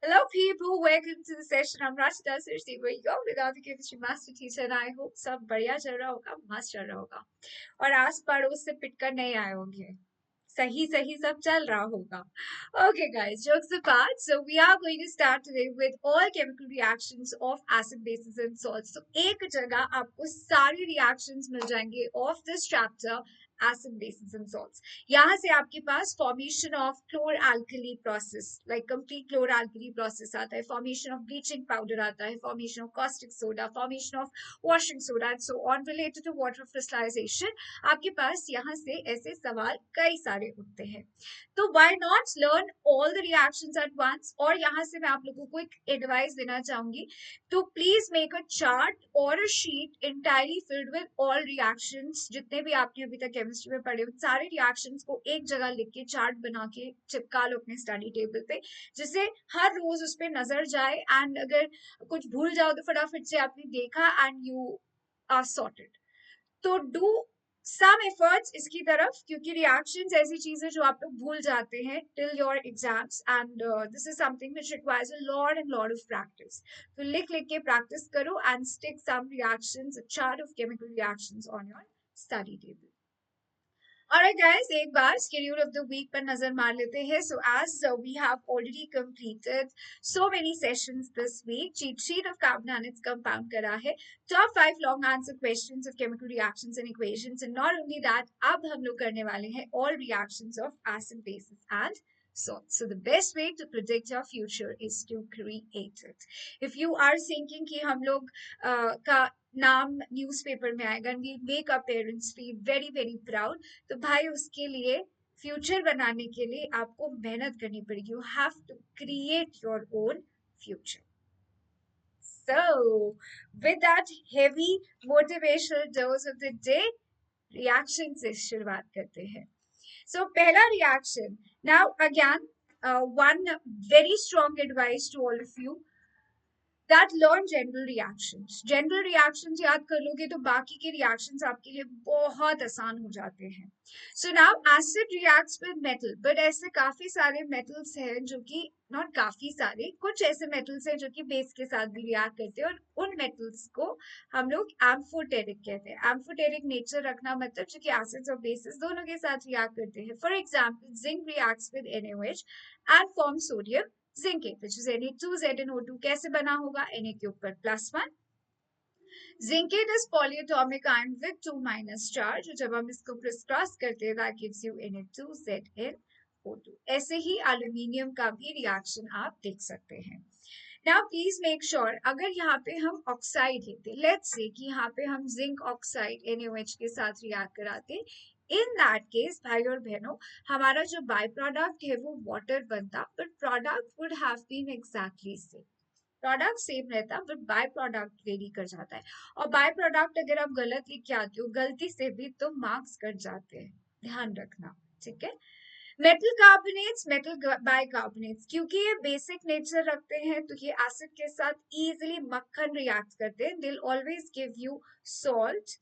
Hello, people. Welcome to the session. I'm Rachita Sirsi, where you're with the chemistry master teacher, and I hope सब बढ़िया चल रहा होगा, मस्त चल रहा होगा, और आस पड़ोस से पिटकर नहीं आए होंगे. सही सही सब चल रहा होगा. Okay, guys, jokes apart. So we are going to start today with all chemical reactions of acid, bases, and salts. So एक जगह आपको सारी reactions मिल जाएंगे of this chapter. Acid, bases, and salts. यहाँ से आपके पास formation of chlor alkali process like complete chlor alkali process आता है, फॉर्मेशन ऑफ ब्लीचिंग पाउडर आता है, formation of caustic soda, formation of washing soda and so on related to water crystallisation. आपके पास यहाँ से ऐसे सवाल कई सारे उठते हैं. तो why not learn all the reactions at once. और यहाँ से मैं आप लोगों को एक एडवाइस देना चाहूंगी, तो प्लीज मेक अ चार्ट और a sheet entirely filled with all reactions. जितने भी आपने अभी तक केमिस्ट्री में पढ़े सारे रिएक्शंस को एक जगह लिख के चार्ट बना के चिपका लो अपने स्टडी टेबल पे, जिससे हर रोज उस पर नजर जाए. एंड अगर कुछ भूल जाओ तो फटाफट से आपने देखा एंड यू आर सॉर्टेड. तो डू सम एफर्ट्स इसकी तरफ, क्योंकि रिएक्शंस ऐसी चीज है जो आप लोग भूल जाते हैं till your exams, and this is something which requires a lot and lot of practice. तो लिख लिख के प्रैक्टिस करो and stick some reactions, a chart of chemical reactions on your study table. Alright guys, एक बार schedule of the week पर नजर मार लेते हैं. So as we have already completed so many sessions this week, cheat sheet of carbon and its compound करा है, top 5 long answer questions of chemical reactions and equations, and not only that, अब हम लोग करने वाले हैं all reactions of acid, bases and salt. So the best way to predict your future is to create it. If you are thinking कि हम लोग का नाम न्यूज़पेपर में आएगा and we make our parents feel very very proud, तो भाई उसके लिए फ्यूचर बनाने के लिए आपको मेहनत करनी पड़ेगी. You have to create your own future. So, with that heavy motivational dose of the day, reaction से शुरुआत करते हैं. So, पहला reaction. Now, again, one very strong advice to all of you, that learn general reactions. General reactions याद कर लोगे तो बाकी के reactions आपके लिए बहुत आसान हो जाते हैं. So now acid reacts with metal, but ऐसे काफी सारे metals हैं जो कि not काफी सारे, कुछ ऐसे metals हैं जो कि base के साथ भी react करते हैं, और उन metals को हम लोग amphoteric कहते हैं. Amphoteric nature रखना मतलब जो कि acids और bases दोनों के साथ react करते हैं. For example, zinc reacts with NaOH and forms sodium zincate, which is Na2ZnO2. कैसे बना होगा? Na के ऊपर +1. Zincate is polyatomic ion with 2 minus charge. जब हम इसको क्रॉस करते हैं, that gives you Na2ZnO2. ऐसे ही एल्यूमिनियम का भी रिएक्शन आप देख सकते हैं. Now please make sure, अगर यहाँ पे हम ऑक्साइड लेते, लेट्स से कि यहाँ पे हम जिंक ऑक्साइड NaOH के साथ रिएक्ट कराते, इन दैट केस भाई और बहनों, हमारा जो बाय प्रोडक्ट है वो वाटर बनता, but product would have been exactly same. Product same रहता बट बाय प्रोडक्ट वेरी कर जाता है. और बाय प्रोडक्ट अगर आप गलत लिख के आते हो गलती से भी तो मार्क्स कट जाते हैं, ध्यान रखना. ठीक है. मेटल कार्बोनेट्स, मेटल बाइकार्बोनेट्स, क्योंकि ये बेसिक नेचर रखते हैं तो ये एसिड के साथ इजीली मक्खन रिएक्ट करते हैं. They always give you salt,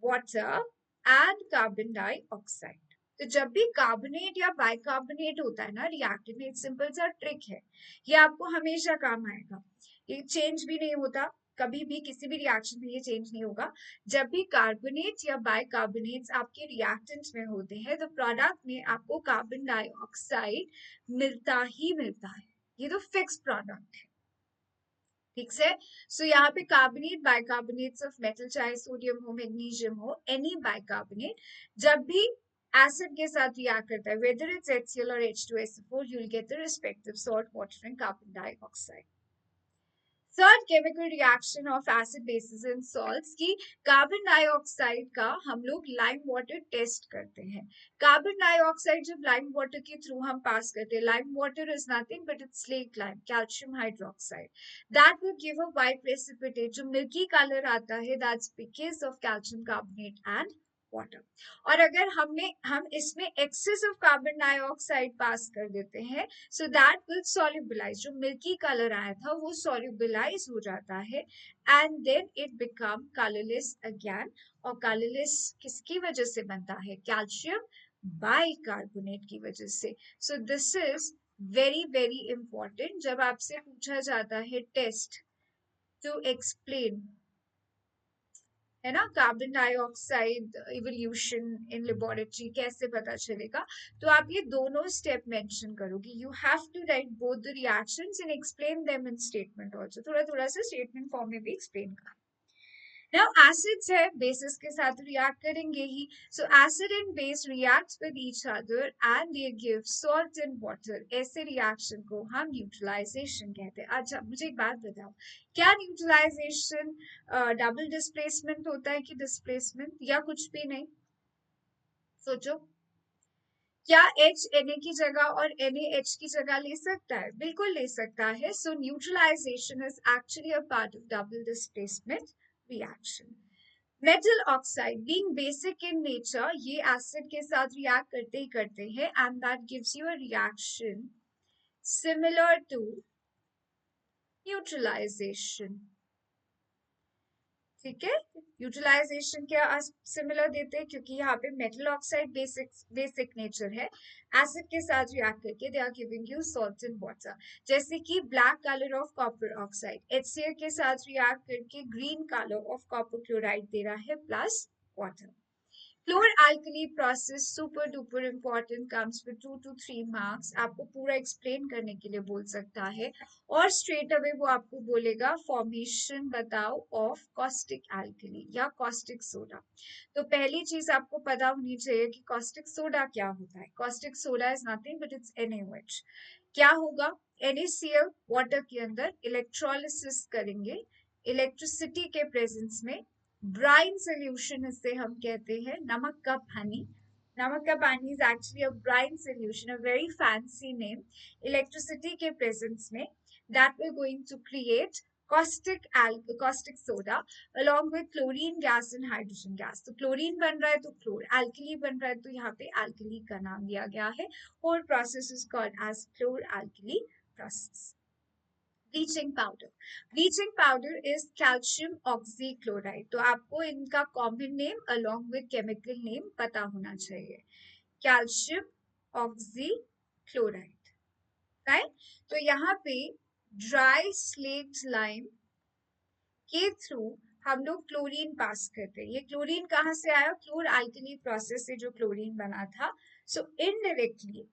water and carbon dioxide. तो जब भी कार्बोनेट या बाइकार्बोनेट होता है ना रिएक्टिव में, सिंपल सा ट्रिक है, ये आपको हमेशा काम आएगा. ये चेंज भी नहीं होता कभी भी, किसी भी रिएक्शन में ये चेंज नहीं होगा. जब भी कार्बोनेट या बाइकार्बोनेट्स आपके रिएक्टेंट में होते हैं तो प्रोडक्ट में आपको कार्बन डाइऑक्साइड मिलता ही मिलता है. ये तो फिक्स प्रोडक्ट है. ठीक है. सो यहाँ पे कार्बोनेट, बाइकार्बोनेट्स ऑफ मेटल, चाहे सोडियम हो, मैग्नीशियम हो, एनी बाइकार्बोनेट, जब भी एसिड के साथ रिएक्ट करता है, whether it's HCl or H2SO4, you'll get the respective salt, water and carbon dioxide. Third chemical reaction of acid, basis and salts की कार्बन डाइऑक्साइड का हम लोग लाइम वाटर टेस्ट करते हैं. कार्बन डाइऑक्साइड जब लाइम वाटर के through हम पास करते हैं, lime water is nothing but it's slate lime, calcium hydroxide, that will give a white precipitate. जो मिल्की कलर आता है that's because of calcium carbonate and water. और अगर हम इसमें एक्सेस ऑफ कार्बन डाइऑक्साइड पास कर देते हैं, सो दैट विल सॉल्युबलाइज. जो मिल्की कलर आया था वो सॉल्युबलाइज हो जाता है and then it become colourless again. और कलरलेस किसकी वजह से बनता है? कैल्शियम बाइकार्बोनेट की वजह से. So this is very very important जब आपसे पूछा जाता है टेस्ट टू एक्सप्लेन, है ना, carbon dioxide evolution in laboratory कैसे पता चलेगा, तो आप ये दोनों स्टेप मेंशन करोगे. You have to write both the reactions and explain them in statement also. थोड़ा थोड़ा सा स्टेटमेंट फॉर्म में भी एक्सप्लेन करना. Now acids है bases के साथ react करेंगे ही. So acid and base reacts with each other and they give salt and water. ऐसे reaction को हम neutralization कहते हैं. अच्छा मुझे एक बात बताओ, क्या neutralization double displacement होता है कि displacement या कुछ भी नहीं? सोचो, क्या H Na की जगह और Na H की जगह ले सकता है? बिल्कुल ले सकता है. So neutralization is actually a part of double displacement reaction. Metal oxide being basic in nature, ये एसिड के साथ रिएक्ट करते ही करते हैं and that gives you a reaction similar to neutralisation. ठीक है, यूटिलाइजेशन क्या सिमिलर देते हैं क्योंकि यहाँ पे मेटल ऑक्साइड बेसिक नेचर है, एसिड के साथ रिएक्ट करके they are giving you salt and water. जैसे कि black colour of copper oxide HCl के साथ रिएक्ट करके green colour of copper chloride दे रहा है plus water. Chlor-alkali process super duper important, comes with 2 to 3 marks. आपको पूरा एक्सप्लेन करने के लिए बोल सकता है और स्ट्रेट अवे वो आपको बोलेगा फॉर्मेशन बताओ ऑफ कॉस्टिक एल्कली या कॉस्टिक सोडा. तो पहली चीज आपको पता होनी चाहिए कि कॉस्टिक सोडा क्या होता है. Caustic soda is nothing but it's NaOH. क्या होगा, NaCl वाटर के अंदर इलेक्ट्रोलिसिस करेंगे, इलेक्ट्रिसिटी के प्रेजेंस में ब्राइन सोल्यूशन इसे हम कहते हैं, नमक का पानी. नमक का पानी is actually a brine solution, a very fancy name. Electricity के प्रेजेंस में that we going to create caustic soda along with chlorine gas and hydrogen gas. तो क्लोरीन बन रहा है तो क्लोर, एल्कली बन रहा है तो यहाँ पे एल्कली का नाम दिया गया है. Whole process is called as chlor alkali process. Bleaching powder, bleaching powder is calcium oxychloride. तो आपको इनका common name along with chemical name पता होना चाहिए, कैल्शियम ऑक्सीक्लोराइड. राइट, तो यहाँ पे ड्राई स्लेट लाइम के थ्रू हम लोग क्लोरीन पास करते हैं. ये क्लोरीन कहाँ से आया, क्लोर अल्कली प्रोसेस से जो क्लोरीन बना था. सो इनडायरेक्टली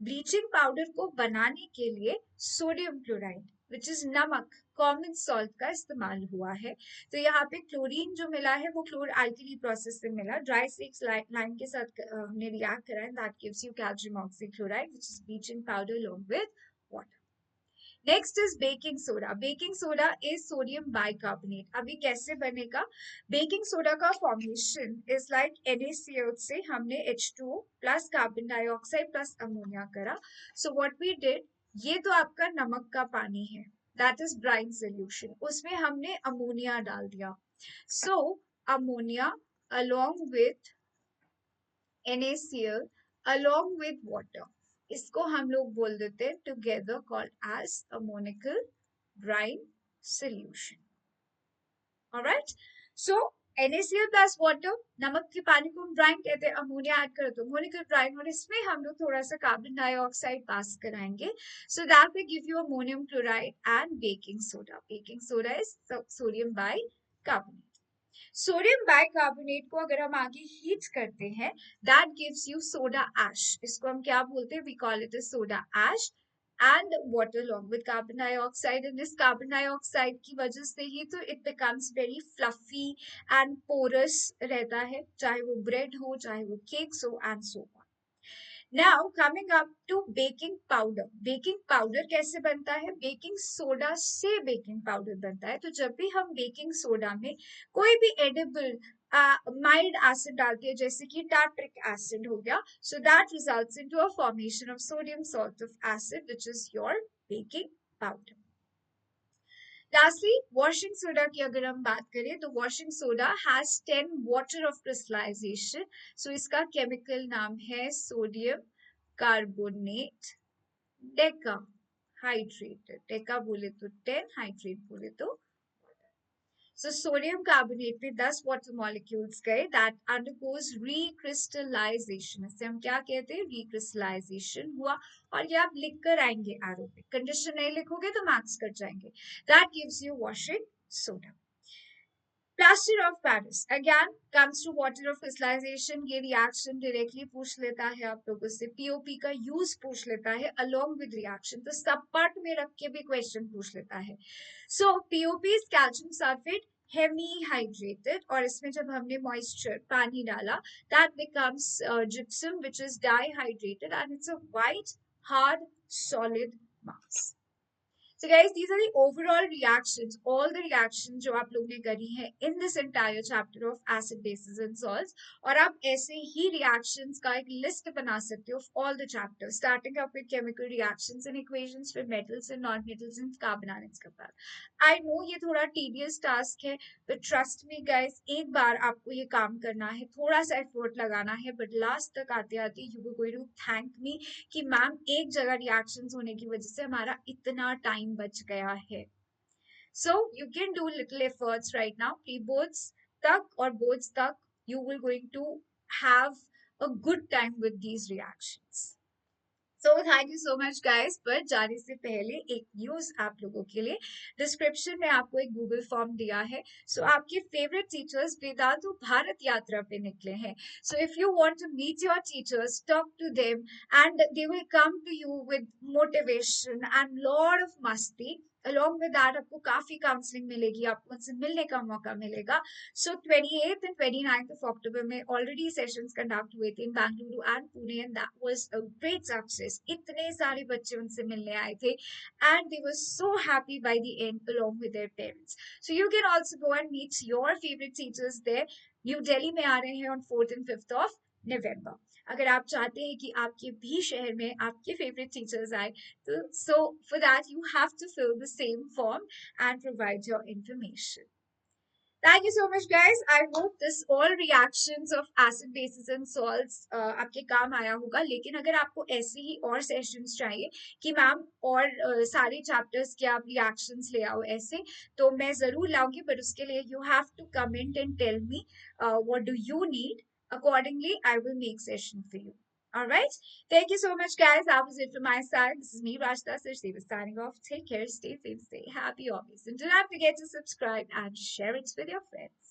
ब्लीचिंग पाउडर को बनाने के लिए सोडियम क्लोराइड विच इज नमक, कॉमन सॉल्ट का इस्तेमाल हुआ है. तो यहाँ पे क्लोरीन जो मिला है वो क्लोर अल्कली प्रोसेस से मिला, ड्राई स्लेट लाइम के साथ हमने रिएक्ट करा, and that gives you calcium oxychloride which is bleaching powder along with water. Next is baking soda. Baking soda is sodium bicarbonate. अभी कैसे बनेगा, बेकिंग सोडा का फॉर्मेशन इज लाइक NaCl से हमने H2O plus carbon dioxide plus ammonia करा. So what we did, ये तो आपका नमक का पानी है, दैट इज ब्राइन सोल्यूशन, उसमें हमने अमोनिया डाल दिया. सो ammonia along with NaCl along with water, इसको हम लोग बोल देते हैं together called as ammoniacal brine solution. Alright, so NaCl plus water, नमक के पानी को हम ब्राइन कहते हैं, अमोनिया ऐड करो तो अमोनिकल ब्राइन, और इसमें हम लोग थोड़ा सा कार्बन डाइऑक्साइड पास कराएंगे. So that will give you ammonium chloride and baking soda. Baking soda is sodium bicarbonate. Sodium bicarbonate को अगर हम आगे हीट करते हैं that gives you soda ash. इसको हम क्या बोलते हैं, we call it soda ash and water along with carbon dioxide. And इस कार्बन डाइऑक्साइड की वजह से ही तो it becomes very fluffy and porous रहता है, चाहे वो ब्रेड हो चाहे वो केक्स हो and so on. Now coming up to baking powder. Baking powder कैसे बनता है, बेकिंग सोडा से बेकिंग पाउडर बनता है. तो जब भी हम बेकिंग सोडा में कोई भी एडिबल माइल्ड एसिड डालते हैं जैसे कि टार्ट्रिक एसिड हो गया, so that results into a formation of sodium salt of acid which is your baking powder. Lastly washing soda की अगर हम बात करें तो washing soda has 10 water of crystallisation. So इसका केमिकल नाम है sodium carbonate decahydrate. Deca बोले तो 10, हाइड्रेट बोले तो. So सोडियम कार्बोनेट में 10 वाटर मॉलिक्यूल्स गए दैट अंडरगोज रिक्रिस्टलाइजेशन. इससे हम क्या कहते हैं? रिक्रिस्टलाइजेशन हुआ. और ये आप लिख कर आएंगे एरो पे. कंडीशन नहीं लिखोगे तो मार्क्स कट जाएंगे. That gives you washing soda. Plaster of Paris again comes to water of crystallisation. ये रिएक्शन डायरेक्टली पूछ लेता है आप लोगों से. पीओपी का यूज पूछ लेता है अलोंग विद रिएक्शन. तो सब पार्ट में रख के भी क्वेश्चन पूछ लेता है. So POP is calcium sulphate hemihydrated. और इसमें जब हमने मॉइस्चर पानी डाला that becomes gypsum which is dihydrated and it's a white hard solid mass. So guys, these are the overall reactions, all the reactions जो आप लोग ने करी है in this entire chapter of acid, bases and salts. और आप ऐसे ही reactions का एक list बना सकते हो of all the chapters, starting up with chemical reactions and equations, फिर metals and non-metals and carbon anions के बाद. I know ये थोड़ा tedious task है, but trust me guys, एक बार आपको ये काम करना है, थोड़ा सा effort लगाना है, but last तक आते आते you were going to thank me कि मैम एक जगह रिएक्शंस होने की वजह से हमारा इतना टाइम बच गया है. So you can do little efforts right now. Pre boards तक और बोर्ड्स तक you will going to have a good time with these reactions. So thank you so much guys. पर जाने से पहले एक न्यूज आप लोगों के लिए. डिस्क्रिप्शन में आपको एक गूगल फॉर्म दिया है. सो आपके फेवरेट टीचर्स वेदांतु भारत यात्रा पे निकले हैं. So if you want to meet your teachers, talk to them and they will come to you with motivation and lot of मस्ती. along with that आपको काफी काउंसलिंग मिलेगी, आपको उनसे मिलने का मौका मिलेगा. So 28th and 29th of October में already sessions conduct हुए थे in Bangalore and Pune and that was a great success. इतने सारे बच्चे उनसे मिलने आए थे and they were so happy by the end along with their parents. So you can also go and meet your favorite teachers there. New Delhi में आ रहे हैं on 4th and 5th of November. अगर आप चाहते हैं कि आपके भी शहर में आपके फेवरेट टीचर्स आए तो so for that you have to fill the same form and provide your information. Thank you so much guys. I hope this all reactions of acid, bases and salts आपके काम आया होगा. लेकिन अगर आपको ऐसे ही और सेशंस चाहिए कि मैम और सारे चैप्टर्स के आप रिएक्शंस ले आओ ऐसे, तो मैं जरूर लाऊंगी. बट उसके लिए you have to comment and tell me what do you need. Accordingly I will make session for you. All right. Thank you so much, guys. That was it from my side. This is me, Rajda Sachdeva, signing off. Take care, stay safe, stay happy always. And do not forget to subscribe and share it with your friends.